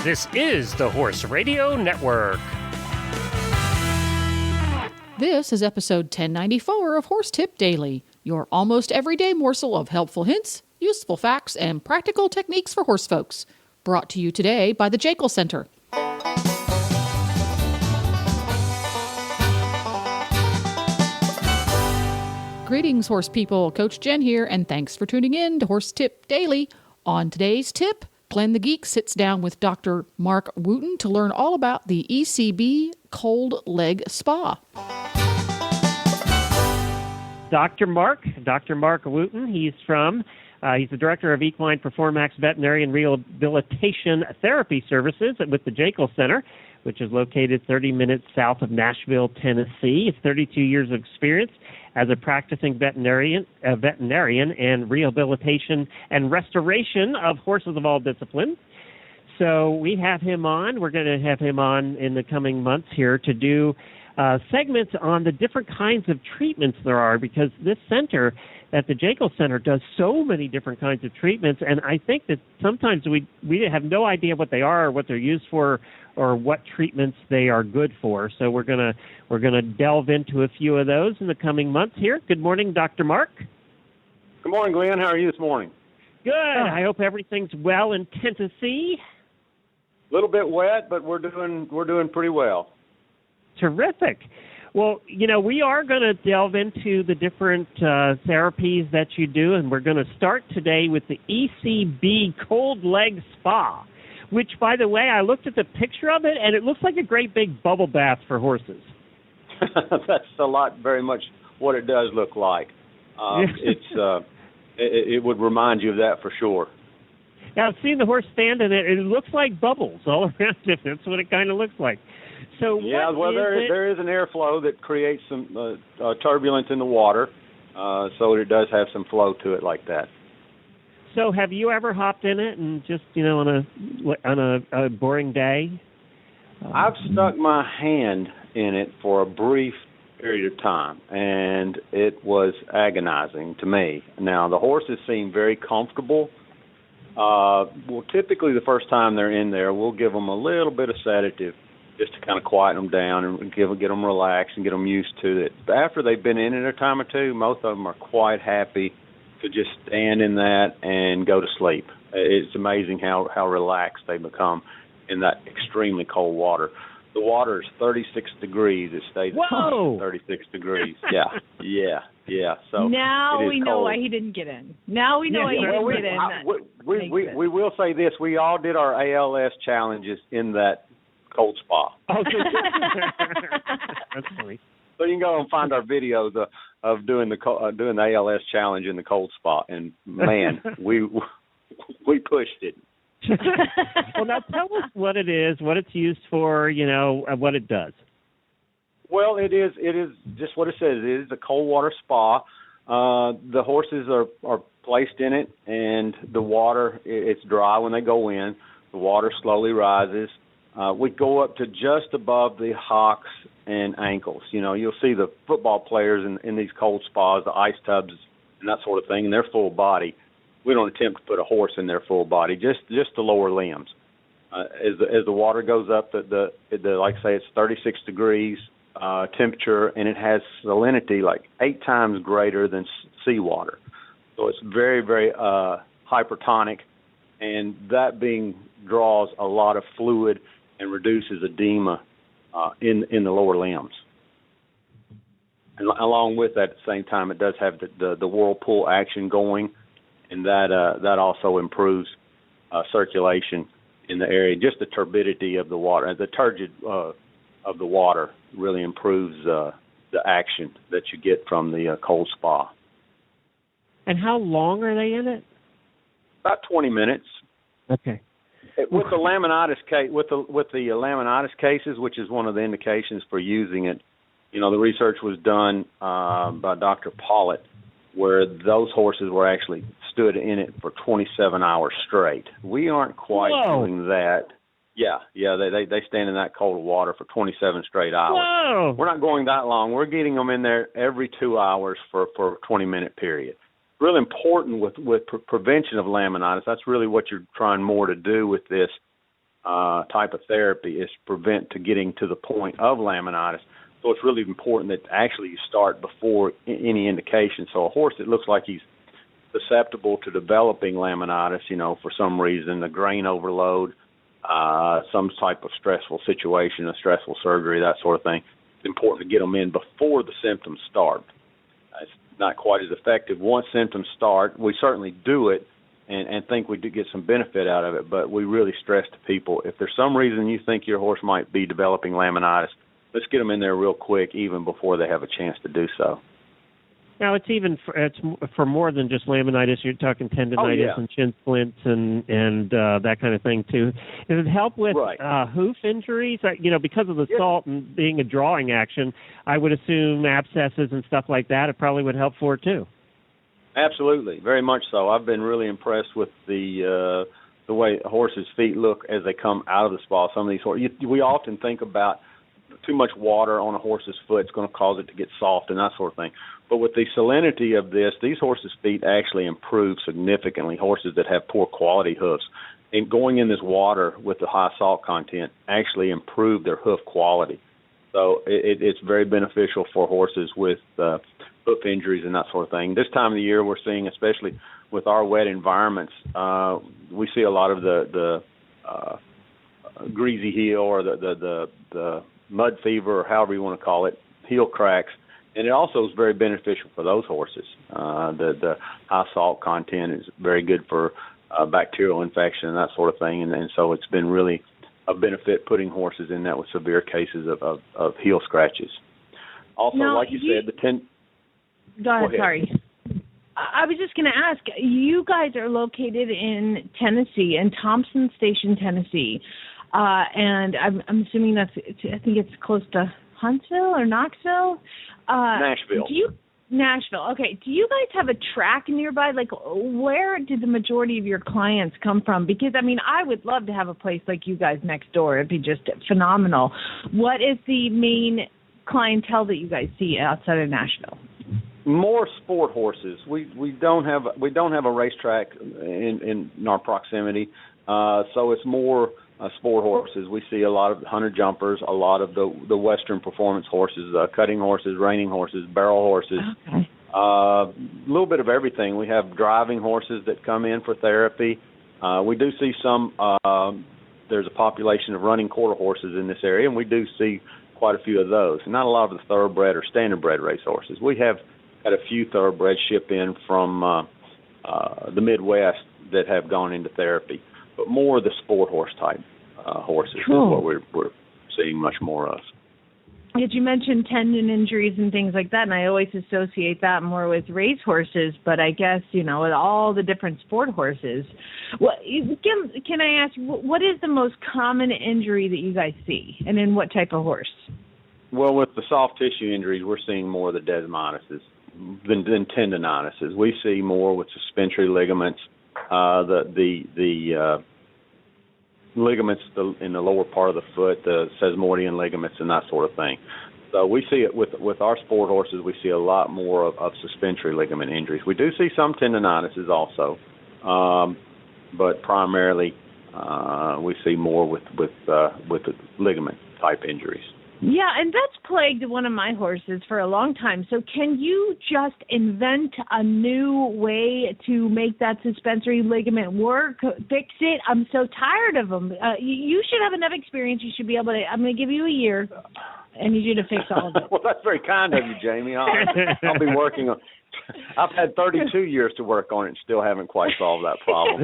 This is the Horse Radio Network. This is episode 1094 of Horse Tip Daily, your almost everyday morsel of helpful hints, useful facts, and practical techniques for horse folks. Brought to you today by the Jaeckle Center. Greetings, horse people. Coach Jen here, and thanks for tuning in to Horse Tip Daily. On today's tip, Glenn the Geek sits down with Dr. Mark Wooten to learn all about the ECB Cold Leg Spa. Dr. Mark Wooten, he's the director of Equine Performax Veterinary and Rehabilitation Therapy Services with the Jaeckle Center, which is located 30 minutes south of Nashville, Tennessee. It's 32 years of experience as a practicing veterinarian and rehabilitation and restoration of horses of all disciplines. So we have him on. We're going to have him on in the coming months here to do segments on the different kinds of treatments there are, because this center at the Jaeckle Center does so many different kinds of treatments, and I think that sometimes we have no idea what they are or what they're used for or what treatments they are good for. So we're gonna delve into a few of those in the coming months here. Good morning, Dr. Mark. Good morning, Glenn. How are you this morning? Good. I hope everything's well in Tennessee. A little bit wet, but we're doing pretty well. Terrific. Well, we are going to delve into the different therapies that you do, and we're going to start today with the ECB Cold Leg Spa, which, by the way, I looked at the picture of it, and it looks like a great big bubble bath for horses. That's very much what it does look like. It would remind you of that for sure. Yeah, I've seen the horse stand in it. It looks like bubbles all around it. That's what it kind of looks like. So there is an airflow that creates some turbulence in the water, so it does have some flow to it like that. So have you ever hopped in it and just on a boring day? I've stuck my hand in it for a brief period of time, and it was agonizing to me. Now the horses seem very comfortable. Typically the first time they're in there, we'll give them a little bit of sedative, just to kind of quiet them down and get them relaxed and get them used to it. But after they've been in it a time or two, most of them are quite happy to just stand in that and go to sleep. It's amazing how relaxed they become in that extremely cold water. The water is 36 degrees. It stays at 36 degrees. Yeah. So now we know why he didn't get in. Now we know why he didn't get in. We will say this. We all did our ALS challenges in that cold spa. Okay. That's funny. So you can go and find our videos of doing the ALS challenge in the cold spa, and man, we pushed it. Well, now tell us what it is, what it's used for, what it does. Well, it is just what it says. It is a cold water spa. The horses are placed in it, and the water, it's dry when they go in. The water slowly rises. We go up to just above the hocks and ankles. You'll see the football players in these cold spas, the ice tubs and that sort of thing, and they're full body. We don't attempt to put a horse in their full body, just the lower limbs. As the water goes up, like I say, it's 36 degrees temperature, and it has salinity like 8 times greater than seawater. So it's very, very hypertonic, and that draws a lot of fluid and reduces edema in the lower limbs. And along with that, at the same time, it does have the whirlpool action going, and that also improves circulation in the area. Just the turbidity of the water, the turgid of the water really improves the action that you get from the cold spa. And how long are they in it? About 20 minutes. Okay. With the laminitis laminitis cases, which is one of the indications for using it, the research was done by Dr. Pollitt, where those horses were actually stood in it for 27 hours straight. We aren't quite doing that. Yeah, they stand in that cold water for 27 straight hours. Whoa. We're not going that long. We're getting them in there every 2 hours for a 20-minute period. Really important with prevention of laminitis. That's really what you're trying more to do with this, type of therapy is to getting to the point of laminitis. So it's really important that actually you start before any indication. So a horse that looks like he's susceptible to developing laminitis, for some reason, a grain overload, some type of stressful situation, a stressful surgery, that sort of thing, it's important to get them in before the symptoms start. It's not quite as effective once symptoms start. We certainly do it and think we do get some benefit out of it, but we really stress to people, if there's some reason you think your horse might be developing laminitis, let's get them in there real quick, even before they have a chance to do so. Now, it's for more than just laminitis. You're talking tendinitis and shin splints and that kind of thing, too. Does it help with hoof injuries? Because of the salt and being a drawing action, I would assume abscesses and stuff like that, it probably would help for it, too. Absolutely, very much so. I've been really impressed with the way horses' feet look as they come out of the spa. Some of these horses, we often think about too much water on a horse's foot is going to cause it to get soft and that sort of thing. But with the salinity of this, these horses' feet actually improve significantly. Horses that have poor quality hoofs, and going in this water with the high salt content actually improve their hoof quality. So it's very beneficial for horses with hoof injuries and that sort of thing. This time of the year, we're seeing, especially with our wet environments, we see a lot of the greasy heel or the mud fever, or however you want to call it, heel cracks. And it also is very beneficial for those horses. The high salt content is very good for bacterial infection and that sort of thing. And so it's been really a benefit putting horses in that with severe cases of heel scratches. Also, now, like you said, Go ahead, sorry. I was just going to ask, you guys are located in Tennessee, in Thompson Station, Tennessee. And I'm assuming I think it's close to Huntsville or Knoxville? Nashville. Nashville. Okay. Do you guys have a track nearby? Like, where did the majority of your clients come from? Because, I would love to have a place like you guys next door. It'd be just phenomenal. What is the main clientele that you guys see outside of Nashville? More sport horses. We don't have a racetrack in our proximity, so it's more sport horses. We see a lot of hunter jumpers, a lot of the Western performance horses, cutting horses, reining horses, barrel horses, a little bit of everything. We have driving horses that come in for therapy. We do see some, there's a population of running quarter horses in this area, and we do see quite a few of those. Not a lot of the thoroughbred or standardbred race horses. We have had a few thoroughbreds ship in from the Midwest that have gone into therapy, but more of the sport horse type horses is what we're seeing much more of. Did you mention tendon injuries and things like that? And I always associate that more with race horses, but I guess, with all the different sport horses. Can I ask, what is the most common injury that you guys see, and in what type of horse? Well, with the soft tissue injuries, we're seeing more of the desmonitis than tendonitis. We see more with suspensory ligaments, the ligaments in the lower part of the foot, the sesamoidian ligaments, and that sort of thing. So we see it with our sport horses. We see a lot more of suspensory ligament injuries. We do see some tendonitis also, but primarily we see more with the ligament type injuries. Yeah, and that's plagued one of my horses for a long time. So can you just invent a new way to make that suspensory ligament work, fix it? I'm so tired of them. You should have enough experience. You should be able to. I'm going to give you a year. I need you to fix all of it. Well, that's very kind of you, Jamie. I'll be working on. I've had 32 years to work on it and still haven't quite solved that problem.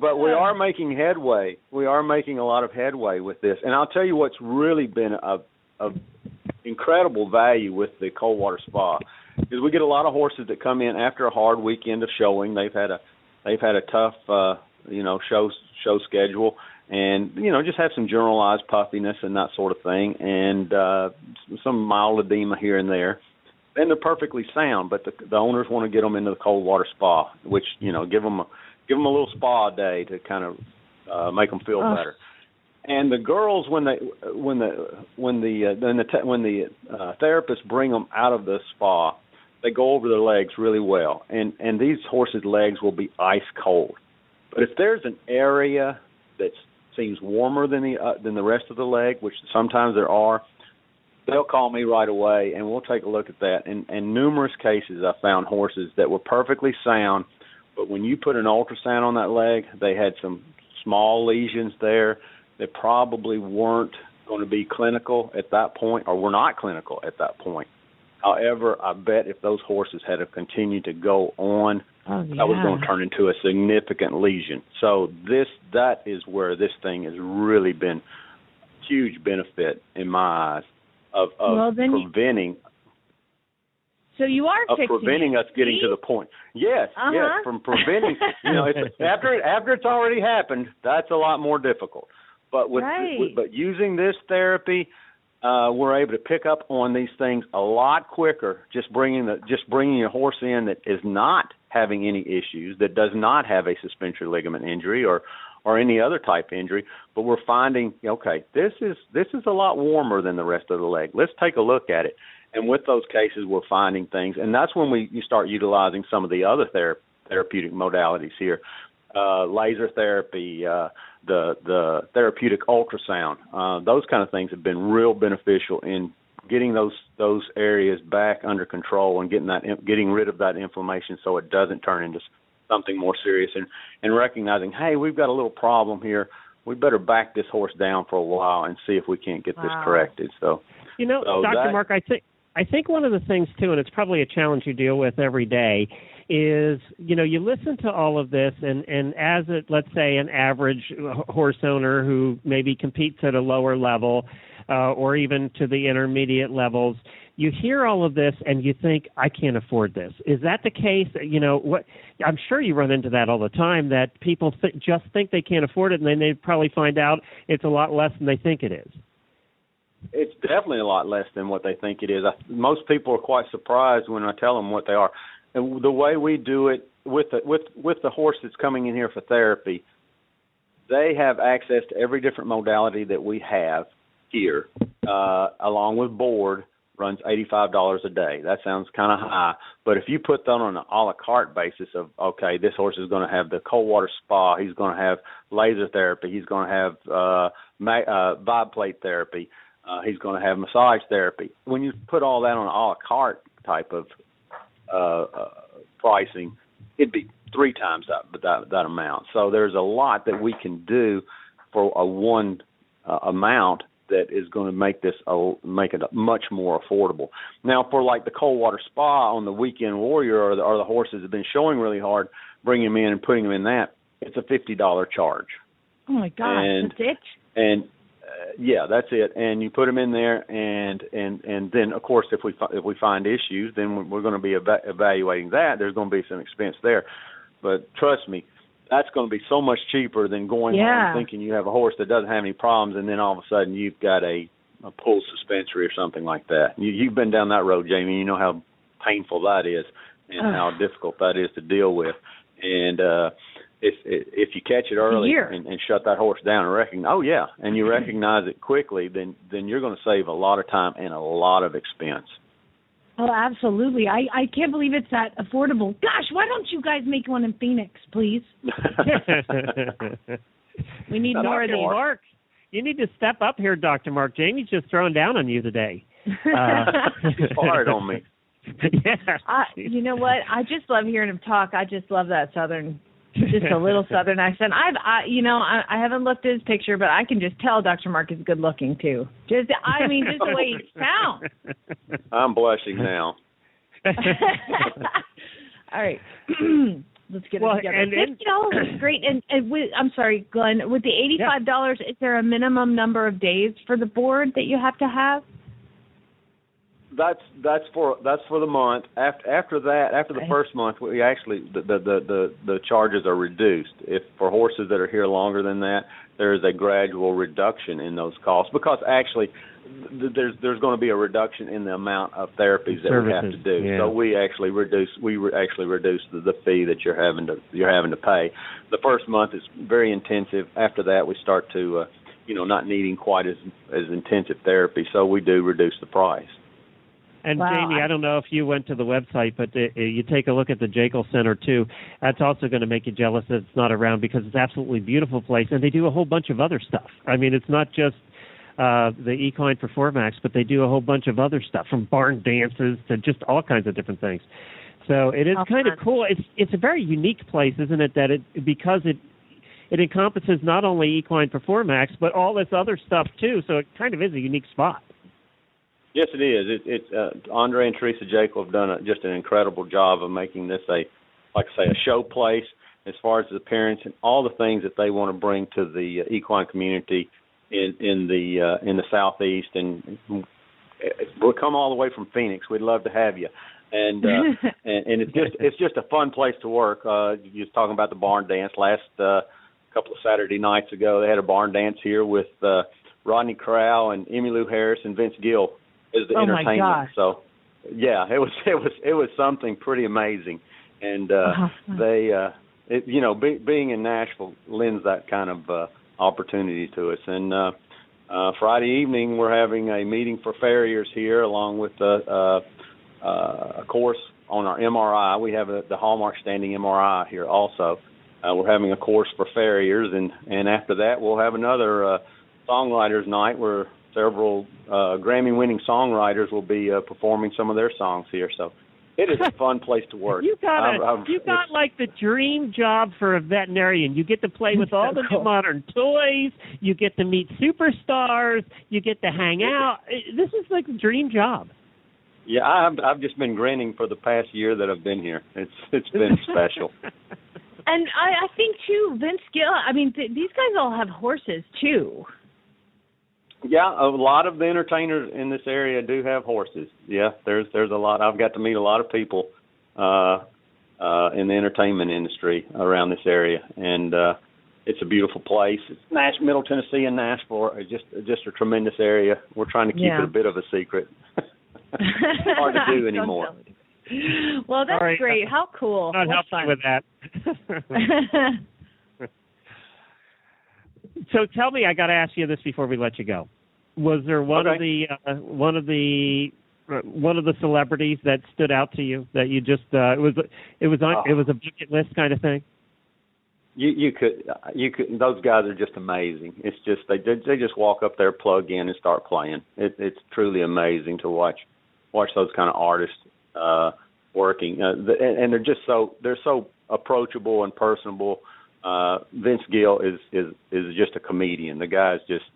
But we are making headway. We are making a lot of headway with this. And I'll tell you what's really been of incredible value with the cold water spa is we get a lot of horses that come in after a hard weekend of showing. They've had a tough show schedule. And, just have some generalized puffiness and that sort of thing, and some mild edema here and there. And they're perfectly sound, but the owners want to get them into the cold water spa, which, give them a little spa day to kind of make them feel better. And the girls, when the therapists bring them out of the spa, they go over their legs really well, and these horses' legs will be ice cold. But if there's an area that's seems warmer than the rest of the leg, which sometimes there are, they'll call me right away, and we'll take a look at that. And numerous cases I found horses that were perfectly sound, but when you put an ultrasound on that leg, they had some small lesions there that probably weren't going to be clinical at that point, or were not clinical at that point. However, I bet if those horses had continued to go on, that was going to turn into a significant lesion. So that is where this thing has really been huge benefit in my eyes of preventing. So you are preventing us getting to the point. Yes, yes, from preventing. After it's already happened, that's a lot more difficult. But but using this therapy, we're able to pick up on these things a lot quicker. Just bringing a horse in that is not having any issues, that does not have a suspensory ligament injury or any other type injury, but we're finding, okay, this is a lot warmer than the rest of the leg. Let's take a look at it. And with those cases, we're finding things, and that's when you start utilizing some of the other therapeutic modalities here, laser therapy, the therapeutic ultrasound. Those kind of things have been real beneficial in getting those areas back under control and getting rid of that inflammation so it doesn't turn into something more serious, and recognizing, hey, we've got a little problem here. We better back this horse down for a while and see if we can't get this corrected. So, Dr. Mark, I think one of the things too, and it's probably a challenge you deal with every day, is you listen to all of this, and as let's say an average horse owner who maybe competes at a lower level, or even to the intermediate levels, you hear all of this and you think, I can't afford this. Is that the case? I'm sure you run into that all the time, that people just think they can't afford it, and then they probably find out it's a lot less than they think it is. It's definitely a lot less than what they think it is. Most people are quite surprised when I tell them what they are. And the way we do it with the horse that's coming in here for therapy, they have access to every different modality that we have here, along with board. Runs $85 a day. That sounds kind of high, but if you put that on an a la carte basis of, okay, this horse is going to have the cold water spa, he's going to have laser therapy, he's going to have vibe plate therapy, he's going to have massage therapy. When you put all that on an a la carte type of pricing, it'd be 3 times that amount. So there's a lot that we can do for a one amount that is going to make it much more affordable. Now, for like the cold water spa on the Weekend Warrior or the horses that have been showing really hard, bringing them in and putting them in that, it's a $50 charge. Oh my gosh, that's it? And yeah, that's it. And you put them in there, and then of course if we find issues, then we're going to be evaluating that. There's going to be some expense there, but trust me, that's going to be so much cheaper than going home thinking you have a horse that doesn't have any problems, and then all of a sudden you've got a pull suspensory or something like that. You've been down that road, Jamie. You know how painful that is and how difficult that is to deal with. And if you catch it early and shut that horse down and recognize it quickly, then you're going to save a lot of time and a lot of expense. Oh, absolutely. I can't believe it's that affordable. Gosh, why don't you guys make one in Phoenix, please? We need more of these. Mark, you need to step up here, Dr. Mark. Jamie's just throwing down on you today. He's hard on me. You know what? I just love hearing him talk. I just love that Southern, just a little Southern accent. I haven't looked at his picture, but I can just tell Dr. Mark is good looking too. Just the way he sounds. I'm blushing now. All right. Let's get it together. $50 is great. And I'm sorry, Glenn, with the $85, is there a minimum number of days for the board that you have to have? That's for the month. After the first month, we actually the charges are reduced. If for horses that are here longer than that, there is a gradual reduction in those costs, because actually there's going to be a reduction in the amount of therapies that we have to do. Yeah. So we actually reduce the fee that you're having to pay. The first month is very intensive. After that, we start to not needing quite as intensive therapy. So we do reduce the price. And wow. Jamie, I don't know if you went to the website, but you take a look at the Jaeckle Center too. That's also going to make you jealous that it's not around, because it's an absolutely beautiful place, and they do a whole bunch of other stuff. I mean, it's not just the Equine Perform Acts, but they do a whole bunch of other stuff, from barn dances to just all kinds of different things. So it is kind of cool. It's a very unique place, isn't it? Because it encompasses not only Equine Perform Acts, but all this other stuff too. So it kind of is a unique spot. Yes, it is. Andre and Teresa Jaeckle have done just an incredible job of making this a show place as far as the appearance and all the things that they want to bring to the equine community in the Southeast. And we'll come all the way from Phoenix. We'd love to have you. And and it's just a fun place to work. You was talking about the barn dance last couple of Saturday nights ago. They had a barn dance here with Rodney Crowell and Emmylou Harris and Vince Gill as the entertainment. My gosh. So yeah, it was something pretty amazing. And being in Nashville lends that kind of opportunity to us. And Friday evening we're having a meeting for farriers here, along with a course on our MRI. We have the Hallmark Standing MRI here also. We're having a course for farriers, and after that we'll have another songwriters night where several Grammy-winning songwriters will be performing some of their songs here. So it is a fun place to work. You got like the dream job for a veterinarian. You get to play with all the new modern toys. You get to meet superstars. You get to hang out. This is like the dream job. Yeah, I've just been grinning for the past year that I've been here. It's been special. And I think too, Vince Gill. I mean, these guys all have horses too. Yeah, a lot of the entertainers in this area do have horses. Yeah, there's a lot. I've got to meet a lot of people in the entertainment industry around this area, and it's a beautiful place. It's Middle Tennessee and Nashville is just a tremendous area. We're trying to keep it a bit of a secret. Hard to do anymore. Well, that's right. Great. How cool. Not helping with that. So tell me, I got to ask you this before we let you go. Was there one of the celebrities that stood out to you that you just it was a bucket list kind of thing? You could those guys are just amazing. It's just they just walk up there, plug in, and start playing. It's truly amazing to watch those kind of artists working, and they're so approachable and personable. Vince Gill is just a comedian. The guy's just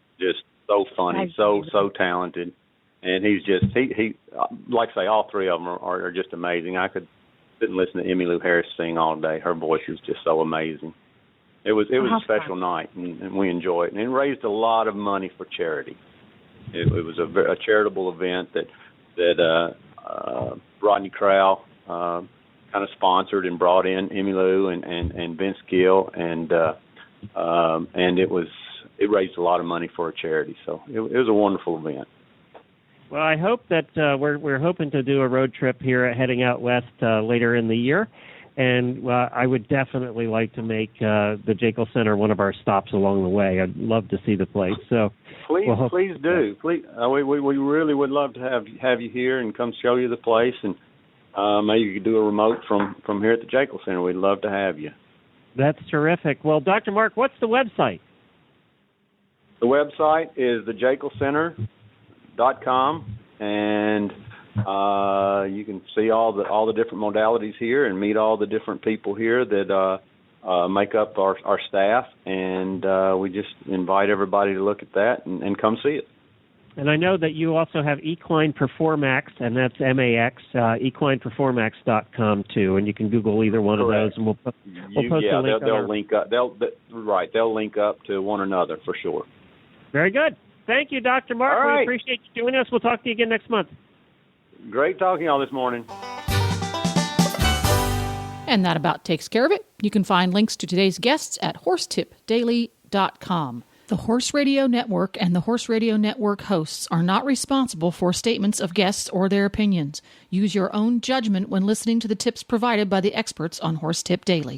so funny, so talented, and he's just he like I say, all three of them are just amazing. I could sit and listen to Emmylou Harris sing all day. Her voice is just so amazing. It was a special night, and we enjoyed it, and it raised a lot of money for charity. It was a charitable event that Rodney Crowell kind of sponsored and brought in Emmylou and Vince Gill, and it raised a lot of money for a charity. So it was a wonderful event. Well, I hope that we're hoping to do a road trip here, heading out west later in the year, and I would definitely like to make the Jaeckle Center one of our stops along the way. I'd love to see the place. So please do. Please, we really would love to have you here and come show you the place, and maybe you could do a remote from here at the Jaeckle Center. We'd love to have you. That's terrific. Well, Dr. Mark, what's the website? The website is thejaecklecenter.com, and you can see all the different modalities here and meet all the different people here that make up our staff, and we just invite everybody to look at that and come see it. And I know that you also have Equine Perform Acts, and that's MAX, equineperformax.com too, and you can Google either one Correct. Of those, and we'll post a link. They'll link up. They'll link up to one another for sure. Very good. Thank you, Dr. Mark. All right. We appreciate you joining us. We'll talk to you again next month. Great talking to y'all this morning. And that about takes care of it. You can find links to today's guests at horsetipdaily.com. The Horse Radio Network and the Horse Radio Network hosts are not responsible for statements of guests or their opinions. Use your own judgment when listening to the tips provided by the experts on Horse Tip Daily.